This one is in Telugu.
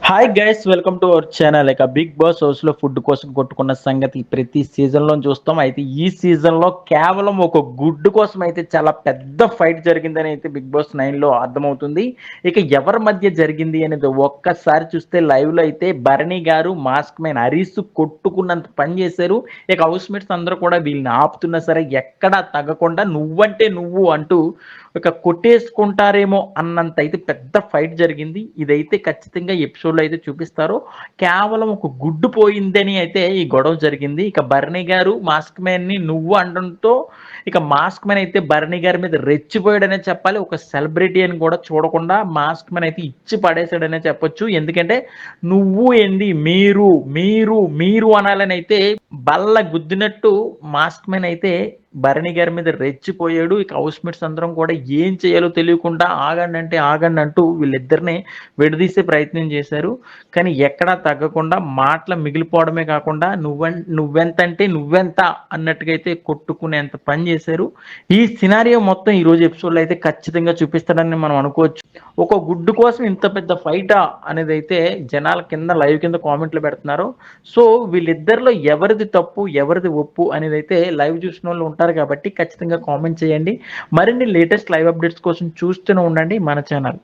Hi guys, welcome to our channel. ఇక బిగ్ బాస్ హౌస్ లో ఫుడ్ కోసం కొట్టుకున్న సంగతి ప్రతి సీజన్ లో చూస్తాం. అయితే ఈ సీజన్ లో కేవలం ఒక గుడ్డు కోసం అయితే చాలా పెద్ద ఫైట్ జరిగిందని అయితే బిగ్ బాస్ 9 లో అర్థమవుతుంది. ఇక ఎవరి మధ్య జరిగింది అనేది ఒక్కసారి చూస్తే లైవ్ లో అయితే భరణి గారు మాస్క్ మ్యాన్ హరీష్ కొట్టుకున్నంత పని చేశారు. ఇక హౌస్ మేట్స్ అందరూ కూడా వీళ్ళని ఆపుతున్నా సరే ఎక్కడా తగ్గకుండా నువ్వంటే నువ్వు అంటూ ఇక కొట్టేసుకుంటారేమో అన్నంత అయితే పెద్ద ఫైట్ జరిగింది. ఇదైతే ఖచ్చితంగా ఎపిసోడ్లో అయితే చూపిస్తారు. కేవలం ఒక గుడ్డు పోయిందని అయితే ఈ గొడవ జరిగింది. ఇక భరణి గారు మాస్క్ మ్యాన్ ని నువ్వు అనడంతో ఇక మాస్క్ మ్యాన్ అయితే భరణి గారి మీద రెచ్చిపోయాడనే చెప్పాలి. ఒక సెలబ్రిటీ అని కూడా చూడకుండా మాస్క్ మ్యాన్ అయితే ఇచ్చి పడేశాడనే చెప్పొచ్చు. ఎందుకంటే నువ్వు ఏంది మీరు మీరు మీరు అనాలని అయితే బల్ల గుద్దినట్టు మాస్క్ మ్యాన్ అయితే భరణి గారి మీద రెచ్చిపోయాడు. ఇక హౌస్ మేట్స్ అందరం కూడా ఏం చేయాలో తెలియకుండా ఆగండి అంటే ఆగండి అంటూ వీళ్ళిద్దరిని విడదీసే ప్రయత్నం చేశారు. కానీ ఎక్కడా తగ్గకుండా మాటలు మిగిలిపోవడమే కాకుండా నువ్వెంత అంటే నువ్వెంత అన్నట్టుగా అయితే కొట్టుకునేంత పని చేశారు. ఈ సినారియో మొత్తం ఈ రోజు ఎపిసోడ్లో అయితే ఖచ్చితంగా చూపిస్తాడని మనం అనుకోవచ్చు. ఒక గుడ్డు కోసం ఇంత పెద్ద ఫైటా అనేది అయితే జనాల కింద లైవ్ కింద కామెంట్లు పెడుతున్నారు. సో వీళ్ళిద్దరిలో ఎవరిది తప్పు ఎవరిది ఒప్పు అనేది అయితే లైవ్ చూసిన వాళ్ళు ఉంటారు కాబట్టి ఖచ్చితంగా కామెంట్ చేయండి. మరిన్ని లేటెస్ట్ లైవ్ అప్డేట్స్ కోసం చూస్తూనే ఉండండి మన ఛానల్.